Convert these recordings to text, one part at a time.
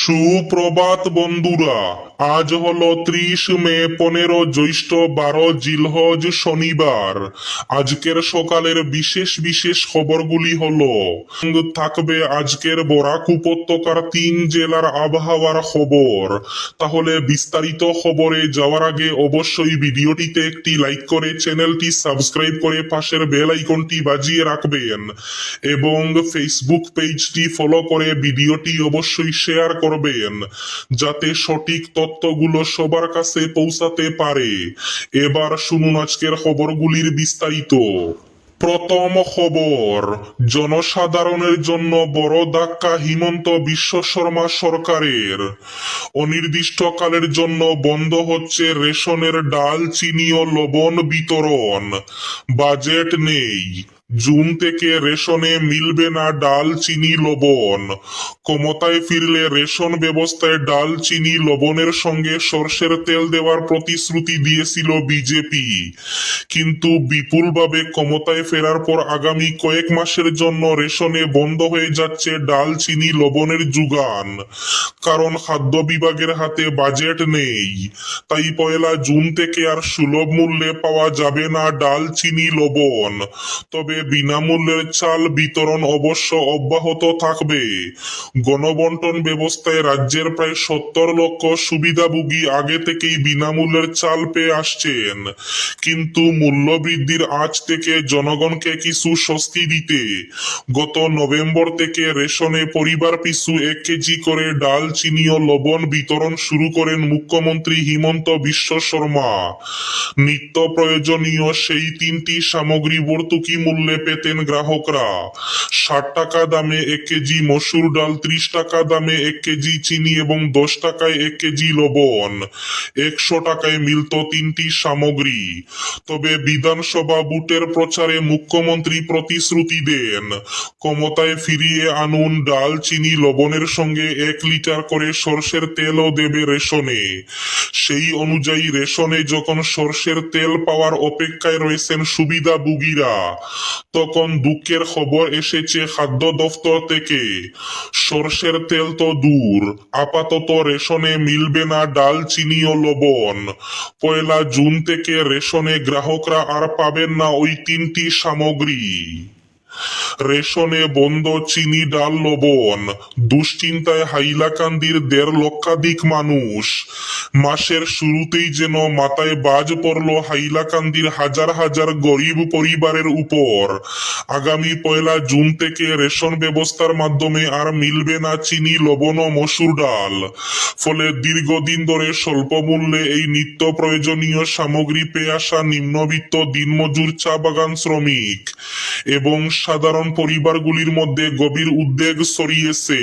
সুপ্রভাত বন্ধুরা। আজ হলো 30 মে, 15 জ্যৈষ্ঠ, 12 জিলহজ, শনিবার। আজকের সকালের বিশেষ বিশেষ খবরগুলি হলো, থাকবে আজকের বরাক উপত্যকার 3 জেলার আবহাওয়ার খবর। তাহলে বিস্তারিত খবরে যাওয়ার আগে অবশ্যই ভিডিওটিতে একটি লাইক করে চ্যানেলটি সাবস্ক্রাইব করে পাশের বেল আইকনটি বাজিয়ে রাখবেন এবং ফেসবুক পেজটি ফলো করে ভিডিওটি অবশ্যই শেয়ার করবেন যাতে সঠিক তথ্যগুলো সবার কাছে পৌঁছাতে পারে। এবার শুনুন আজকের খবরগুলির বিস্তারিত। প্রথম খবর, জনসাধারণের জন্য বড় ধাক্কা হিমন্ত বিশ্ব শর্মা সরকারের। অনির্দিষ্টকালের জন্য বন্ধ হচ্ছে রেশনের ডাল, চিনি ও লবণ বিতরণ। বাজেট নেই, জুন থেকে রেশনে মিলবে না ডাল, চিনি, লবণ। ক্ষমতায় ফিরলে রেশন ব্যবস্থায় ডাল, চিনি, লবণের সঙ্গে সরষের তেল দেওয়ার প্রতিশ্রুতি দিয়েছিল বিজেপি, কিন্তু বিপুলভাবে ক্ষমতায় ফেরার পর আগামী কয়েক মাসের জন্য রেশনে বন্ধ হয়ে যাচ্ছে ডাল, চিনি, লবণের যোগান। কারণ খাদ্য বিভাগের হাতে বাজেট নেই, তাই 1 জুন থেকে আর সুলভ মূল্যে পাওয়া যাবে না ডাল, চিনি, লবণ। তবে বিনামূল্যের চাল বিতরণ অবশ্য অব্যাহত থাকবে। গণবন্টন ব্যবস্থায় রাজ্যের প্রায় 70 লক্ষ সুবিধাভোগী আগে থেকেই বিনামূল্যের চাল পেয়ে আসছেন, কিন্তু মূল্য বৃদ্ধির আঁচ থেকে জনগণকে কিছু স্বস্তি দিতে গত নভেম্বর থেকে রেশনে পরিবার পিছু 1 কেজি করে ডাল, চিনি ও লবণ বিতরণ শুরু করেন মুখ্যমন্ত্রী হিমন্ত বিশ্ব শর্মা। নিত্য প্রয়োজনীয় সেই 3টি সামগ্রী ভর্তুকি মূল্যে পেতেন গ্রাহকরা। 60 টাকা দামে 1 কেজি মসুর ডাল, 30 টাকা দামে 1 কেজি চিনি এবং 10 টাকায় 1 কেজি লবণ। 100 টাকায় মিলত 3টি সামগ্রী। তবে বিধানসভা ভোটের প্রচারে মুখ্যমন্ত্রী প্রতিশ্রুতি দেন, ক্ষমতায় ফিরিয়ে আনুন ডাল, চিনি, লবণের সঙ্গে 1 লিটার করে সরষের তেলও দেবে রেশনে। সেই অনুযায়ী রেশনে যখন সরষের তেল পাওয়ার অপেক্ষায় রয়েছেন সুবিধাভোগীরা, তখন দুঃখের খবর এসেছে খাদ্য দফতর থেকে। সরষের তেল তো দূর, আপাতত রেশনে মিলবে না ডাল, চিনি ও লবণ। 1 জুন থেকে রেশনে গ্রাহকরা আর পাবেন না ওই 3টি সামগ্রী। রেশনে বন্ধ চিনি, ডাল, লবণ। দুশ্চিন্তায় হাইলাকান্দির 1.5 লক্ষাধিক মানুষ। মাসের শুরুতেই যেন মাথায় বাজ পড়ল হাইলাকান্দির হাজার হাজার গরিব পরিবারের উপর। আগামী 1 জুন থেকে রেশন ব্যবস্থার মাধ্যমে আর মিলবে না চিনি, লবণ ও মসুর ডাল। ফলে দীর্ঘদিন ধরে স্বল্প মূল্যে এই নিত্য প্রয়োজনীয় সামগ্রী পেয়ে আসা নিম্নবিত্ত, দিনমজুর, চা বাগান শ্রমিক এবং সাধারণ পরিবারগুলির মধ্যে গভীর উদ্বেগ ছড়িয়েছে।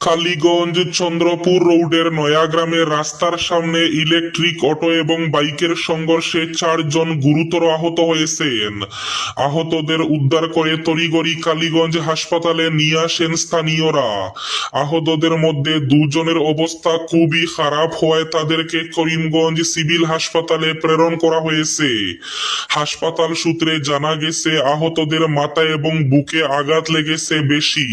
কালীগঞ্জ চন্দ্রপুর রোডের নয়াগ্রামের রাস্তার সামনে ইলেকট্রিক অটো এবং বাইকের সংঘর্ষে 4 জন গুরুতর আহত হয়েছেন। আহতদের উদ্ধার করে তড়িঘড়ি কালীগঞ্জ হাসপাতালে নিয়ে আসেন স্থানীয়রা। আহতদের মধ্যে 2 জনের অবস্থা খুবই খারাপ হওয়ায় তাদেরকে করিমগঞ্জ সিভিল হাসপাতালে প্রেরণ করা হয়েছে। হাসপাতাল সূত্রে জানা গেছে, আহতদের মাথায় এবং বুকে আঘাত লেগেছে বেশি।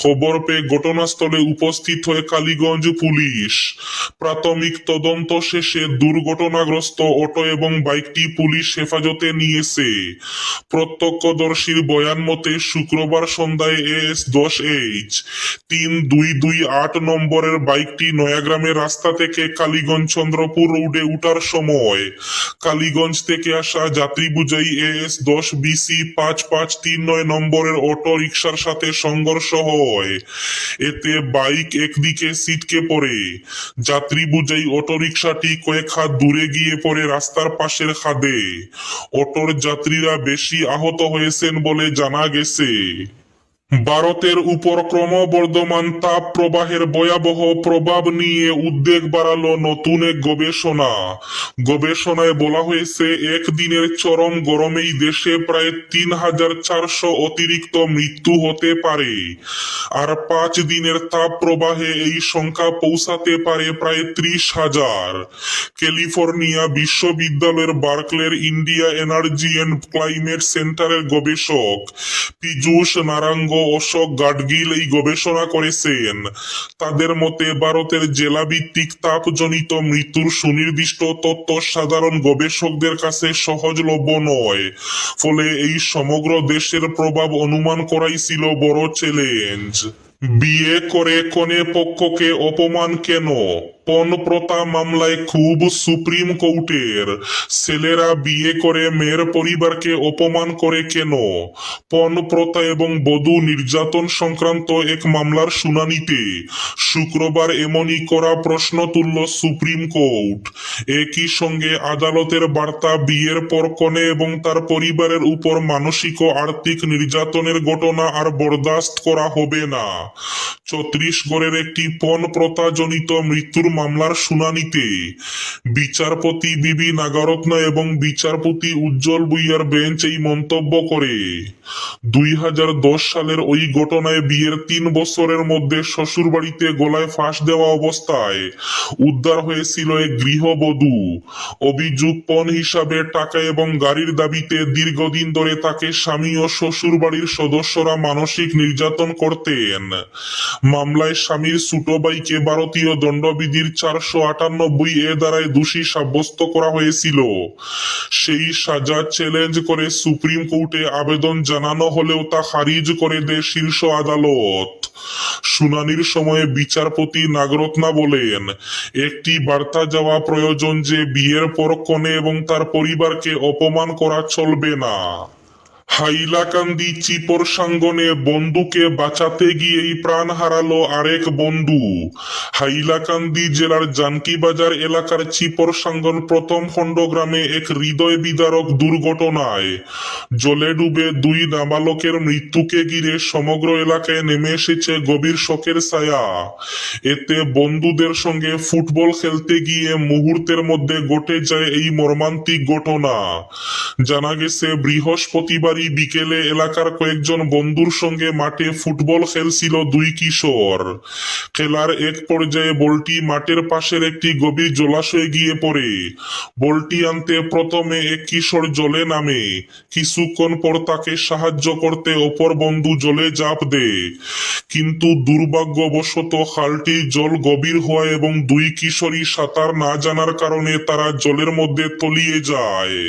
খবর পেয়ে ঘটনাস্থলে উপস্থিত হয়ে কালীগঞ্জ পুলিশ। প্রাথমিক তদন্ত শেষে দুর্ঘটনাগ্রস্ত অটো এবং বাইকটি পুলিশ হেফাজতে নিয়েছে। প্রত্যক্ষদর্শীর বয়ান মতে শুক্রবার সন্ধ্যায় AS10H 3228 নম্বরের বাইকটি নয়াগ্রামের রাস্তা থেকে কালীগঞ্জ চন্দ্রপুর রোডে উঠার সময় কালীগঞ্জ থেকে আসা যাত্রী বুঝাই AS10BC 5539 নম্বরের অটো রিকশার সাথে সংঘর্ষ হয়। এতে বাইক একদিকে ছিটকে পড়ে। যাত্রী বুঝাই অটোরিকশাটি কয়েক হাত দূরে গিয়ে পড়ে রাস্তার পাশের খাদে। অটোর যাত্রীরা বেশি আহত হয়েছেন বলে জানা গেছে। ভারতের উপর ক্রমবর্ধমান তাপ প্রবাহের ভয়াবহ প্রভাব নিয়ে উদ্বেগ বাড়ালো নতুন এক গবেষণা। গবেষণায় বলা হয়েছে, একদিনের চরম গরমেই দেশে প্রায় 3400 অতিরিক্ত মৃত্যু হতে পারে, আর 5 দিনের তাপ প্রবাহে এই সংখ্যা পৌঁছাতে পারে প্রায় 30,000। ক্যালিফোর্নিয়া বিশ্ববিদ্যালয়ের বার্কলের ইন্ডিয়া এনার্জি অ্যান্ড ক্লাইমেট সেন্টারের গবেষক পীযূষ নারাঙ্গ অশোক গাডগিল এই গবেষণা করেছেন। তাদের মতে ভারতের জেলাভিত্তিক তাপজনিত মৃত্যুর সুনির্দিষ্ট তথ্য সাধারণ গবেষকদের কাছে সহজলভ্য নয়, ফলে এই সমগ্র দেশের প্রভাব অনুমান করাই ছিল বড় চ্যালেঞ্জ। বিয়ে করে কনে পক্ষকে অপমান কেন? পণ প্রথা মামলায় খুব সুপ্রিম কোর্টের। ছেলেরা বিয়ে করে মেয়ের পরিবারকে অপমান করে কেন? পণ প্রথা এবং বধূ নির্যাতন সংক্রান্ত এক মামলার শুনানিতে শুক্রবার এমনই করা প্রশ্ন তুলল সুপ্রিম কোর্ট। একই সঙ্গে আদালতের বার্তা, বিয়ের পর কনে এবং তার পরিবারের উপর মানসিক ও আর্থিক নির্যাতনের ঘটনা আর বরদাস্ত করা হবে না। ছত্তিশগড়ের একটি পণ প্রথাজনিত মৃত্যুর মামলার শুনানিতে বিচারপতি বিবি নাগরত্ন এবং বিচারপতি উজ্জ্বল ভুইয়ার বেঞ্চ এই মন্তব্য করে। 2010 সালের ওই ঘটনায় বিয়ের 3 বছরের মধ্যে শ্বশুরবাড়িতে গলায় ফাঁস দেওয়া অবস্থায় উদ্ধার হয়েছিল এক গৃহবধূ। অভিযোগ, পণ হিসাবে টাকা এবং গাড়ির দাবিতে দীর্ঘদিন ধরে তাকে স্বামী ও শ্বশুরবাড়ির সদস্যরা মানসিক নির্যাতন করতেন। মামলায় স্বামীর ছোট ভাইকে ভারতীয় দণ্ডবিধির 498 এ ধারায় দোষী সাব্যস্ত করা হয়েছিল। সেই সাজা চ্যালেঞ্জ করে সুপ্রিম কোর্টে আবেদন জানানো হলেও তা খারিজ করে দেয় শীর্ষ আদালত। শুনানির সময়ে বিচারপতি নাগরত্না বলেন, একটি বার্তা যাওয়া প্রয়োজন যে বিয়ের পর কনে এবং তার পরিবারকে অপমান করা চলবে না। হাইলাকান্দি চিপর সাঙ্গনে বন্ধুকে বাঁচাতে গিয়েই প্রাণ হারালো আরেক বন্ধু। হাইলাকান্দি জেলার জানকিবাজার এলাকার চিপর সাঙ্গন প্রথম খণ্ড গ্রামে এক হৃদয় বিদারক দুর্ঘটনায় জলে ডুবে 2 নাবালকের মৃত্যুকে ঘিরে সমগ্র এলাকায় নেমে এসেছে গভীর শোকের ছায়া। এতে বন্ধুদের সঙ্গে ফুটবল খেলতে গিয়ে মুহূর্তের মধ্যে ঘটে যায় এই মর্মান্তিক ঘটনা। জানা গেছে, বৃহস্পতিবারই বিকেলে এলাকার কয়েকজন বন্ধুর সঙ্গে মাঠে ফুটবল খেলছিল 2 কিশোর। খেলার এক পর্যায়ে বলটি মাঠের পাশের একটি গভীর জলাশয়ে গিয়ে পড়ে। বলটি আনতে প্রথমে এক কিশোর জলে নামে। কিছুক্ষণ পর তাকে সাহায্য করতে অপর বন্ধু জলে ঝাঁপ দেয়, কিন্তু দুর্ভাগ্যবশত খালটির জল গভীর হওয়া এবং 2 কিশোরী সাঁতার না জানার কারণে তারা জলের মধ্যে তলিয়ে যায়।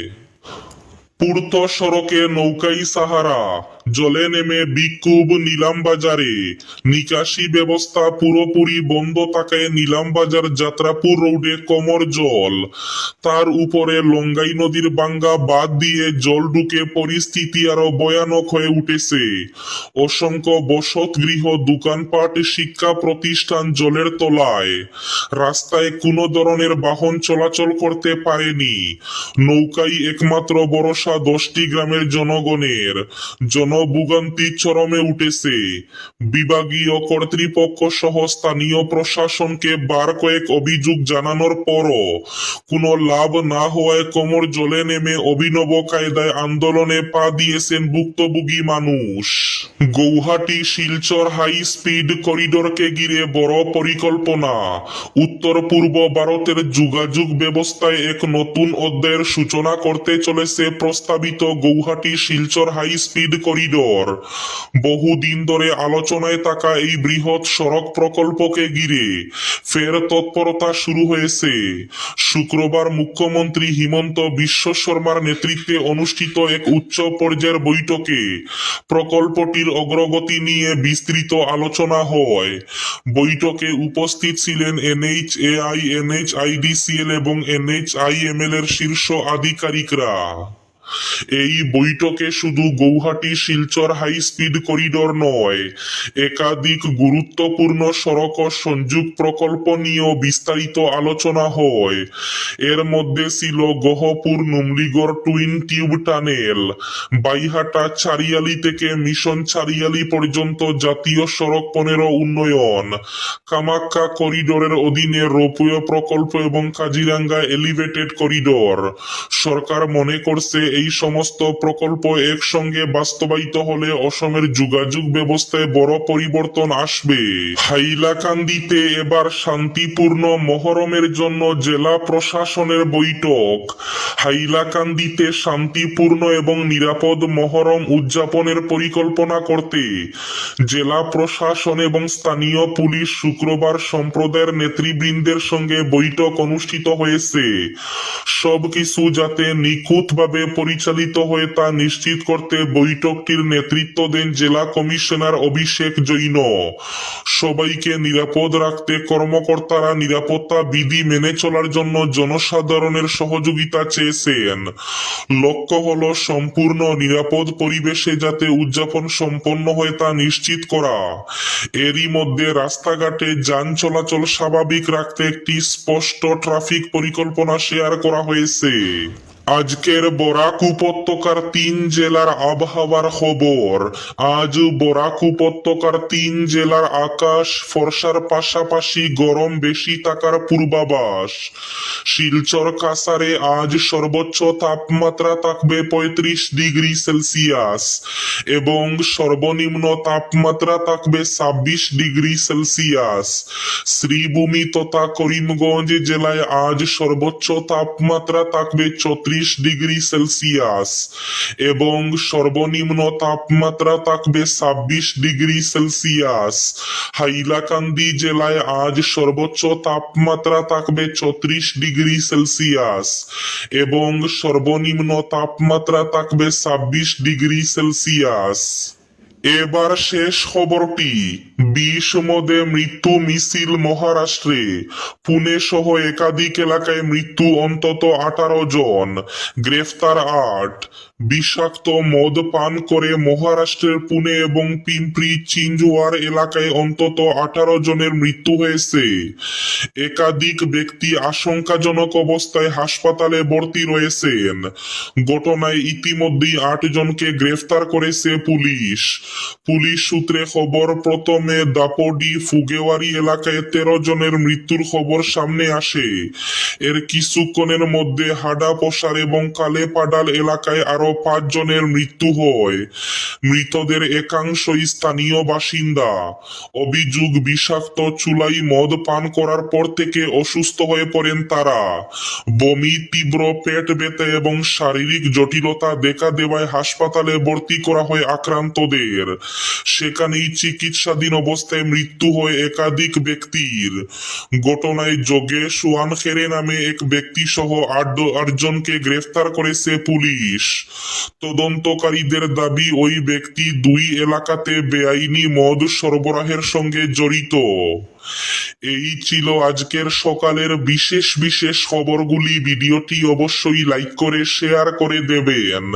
পূর্ত সড়কে নৌকাই সাহারা, জলে নেমে বিক্ষোভ নিলামবাজারে। নিকাশি ব্যবস্থা পুরোপুরি বন্ধ থাকায় নিলামবাজার যাত্রাপুর রোডে কোমর জল। তার উপরে লঙ্গাই নদীর ভাঙ্গা বাঁধ দিয়ে জল ঢুকে পরিস্থিতি আরো ভয়ানক হয়ে উঠেছে। অসংখ্য বসতগৃহ, দোকানপাট, শিক্ষা প্রতিষ্ঠান জলের তলায়। রাস্তায় কোনো ধরনের বাহন চলাচল করতে পারেনি। নৌকাই একমাত্র ভরসা 10টি গ্রামের জনগণের। জনভোগান্তি চরমে উঠেছে। বিভাগীয় কর্তৃপক্ষ সহ স্থানীয় প্রশাসনকে বার কয়েক অভিযোগ জানানোর পরও কোনো লাভ না হওয়ায় কোমর জলে নেমে অভিনব কায়দায় আন্দোলনে পা দিয়েছেন ভুক্তভোগী মানুষ। গৌহাটি শিলচর হাই স্পিড করিডোরকে ঘিরে বড় পরিকল্পনা। উত্তর পূর্ব ভারতের যোগাযোগ ব্যবস্থায় এক নতুন অধ্যায়ের সূচনা করতে চলেছে প্রস্তাবিত Guwahati Silchar high speed corridor. বহুদিন ধরে আলোচনায় থাকা এই বৃহৎ সড়ক প্রকল্পকে ঘিরে ফের তৎপরতা শুরু হয়েছে। শুক্রবার মুখ্যমন্ত্রী হিমন্ত বিশ্ব শর্মার নেতৃত্বে অনুষ্ঠিত এক উচ্চ পর্যায়ের বৈঠকে প্রকল্পটির অগ্রগতি নিয়ে বিস্তৃত আলোচনা হয়। বৈঠকে উপস্থিত ছিলেন NHAI, NHIDCL এবং NHIML এর শীর্ষ আধিকারিকরা। এই বৈঠকে শুধু Guwahati Silchar high speed corridor নয়, একাধিক গুরুত্বপূর্ণ সড়ক ও সংযোগ প্রকল্প নিয়েও বিস্তারিত আলোচনা হয়। এর মধ্যে ছিল Gohpur Numaligarh twin tube tunnel, Baihata Chariali থেকে মিশন চারিয়ালি পর্যন্ত জাতীয় সড়ক 15 উন্নয়ন, কামাখ্যা করিডোরের অধীনে রোপওয়ে প্রকল্প এবং কাজিরাঙ্গা এলিভেটেড করিডোর। সরকার মনে করছে এই সমস্ত প্রকল্প একসঙ্গে বাস্তবায়িত হলে অসমের যোগাযোগ ব্যবস্থায় বড় পরিবর্তন আসবে। হাইলাকান্দিতে এবার শান্তিপূর্ণ মহরমের জন্য জেলা প্রশাসনের বৈঠক। হাইলাকান্দিতে শান্তিপূর্ণ এবং নিরাপদ মহরম উদযাপনের পরিকল্পনা করতে জেলা প্রশাসন এবং স্থানীয় পুলিশ শুক্রবার সম্প্রদায়ের নেতৃবৃন্দের সঙ্গে বৈঠক অনুষ্ঠিত হয়েছে। সবকিছু যাতে নিখুঁতভাবে পরিচালিত হয়ে তা নিশ্চিত করতে বৈঠকটির নেতৃত্ব দেন জেলা কমিশনার অভিষেক জৈন। সবাইকে নিরাপদ রাখতে কর্মকর্তারা নিরাপত্তা বিধি মেনে চলার জন্য জনসাধারণের সহযোগিতা চেয়েছেন। লক্ষ্য হলো সম্পূর্ণ নিরাপদ পরিবেশে যাতে উদযাপন সম্পন্ন হয় তা নিশ্চিত করা। এরই মধ্যে রাস্তাঘাটে যান চলাচল স্বাভাবিক রাখতে একটি স্পষ্ট ট্রাফিক পরিকল্পনা শেয়ার করা হয়েছে। আজকের বরাক উপত্যকার 3 জেলার আবহাওয়ার খবর। আজ বরাক উপত্যকার 3 জেলার আকাশ ফর্সার পাশাপাশি গরম বেশি থাকার পূর্বাভাস। শিলচর কাছাড়ে আজ সর্বোচ্চ তাপমাত্রা থাকবে 35 ডিগ্রি সেলসিয়াস এবং সর্বনিম্ন তাপমাত্রা থাকবে 26 ডিগ্রি সেলসিয়াস। শ্রীভূমি তথা করিমগঞ্জ জেলায় আজ সর্বোচ্চ তাপমাত্রা থাকবে 34 ডিগ্রি সেলসিয়াস এবং সর্বনিম্ন তাপমাত্রা থাকবে 26 ডিগ্রি সেলসিয়াস। হাইলাকান্দি জেলায় আজ সর্বোচ্চ তাপমাত্রা থাকবে 34 ডিগ্রি সেলসিয়াস এবং সর্বনিম্ন তাপমাত্রা থাকবে 26 ডিগ্রি সেলসিয়াস। এবার শেষ খবরটি। 20 মদে মৃত্যু মিছিল মহারাষ্ট্রে। পুনে সহ একাধিক এলাকায় মৃত্যু অন্তত 18 জন, গ্রেফতার 8। বিষাক্ত মদ পান করে মহারাষ্ট্রের পুনে এবং পিম্পরি চিঞ্জওয়ার এলাকায় অন্তত 18 জনের মৃত্যু হয়েছে। একাধিক ব্যক্তি আশঙ্কাজনক অবস্থায় হাসপাতালে ভর্তি রয়েছেন। ঘটনায় ইতিমধ্যেই 8 জনকে গ্রেফতার করেছে পুলিশ। পুলিশ সূত্রে খবর, প্রথমে দাপোডি ফুগেওয়ারি এলাকায় 13 জনের মৃত্যুর খবর সামনে আসে। এর কিছুক্ষণের মধ্যে হাডাপসার এবং কালেপাডাল এলাকায় আরো 5 জনের মৃত্যু হয়। মৃতদের একাংশই স্থানীয় বাসিন্দা। অভিযোগ, বিষাক্ত চুলাই মদ পান করার পর থেকে অসুস্থ হয়ে পড়েন তারা। বমি, তীব্র পেট ব্যথা এবং শারীরিক জটিলতা দেখা দেওয়ায় হাসপাতালে ভর্তি করা হয় আক্রান্তদের। সেখানেই চিকিৎসাধীন অবস্থায় মৃত্যু হয় একাধিক ব্যক্তির। ঘটনায় যোগেশ ওয়ানখেরে নামে এক ব্যক্তি সহ 8 জনকে গ্রেফতার করেছে পুলিশ। তদন্তকারীদের দাবি, ওই ব্যক্তি 2 এলাকাতে বেআইনি মদ সরবরাহের সঙ্গে জড়িত। এই ছিল আজকের সকালের বিশেষ খবরগুলি। ভিডিওটি অবশ্যই লাইক করে শেয়ার করে দেবেন।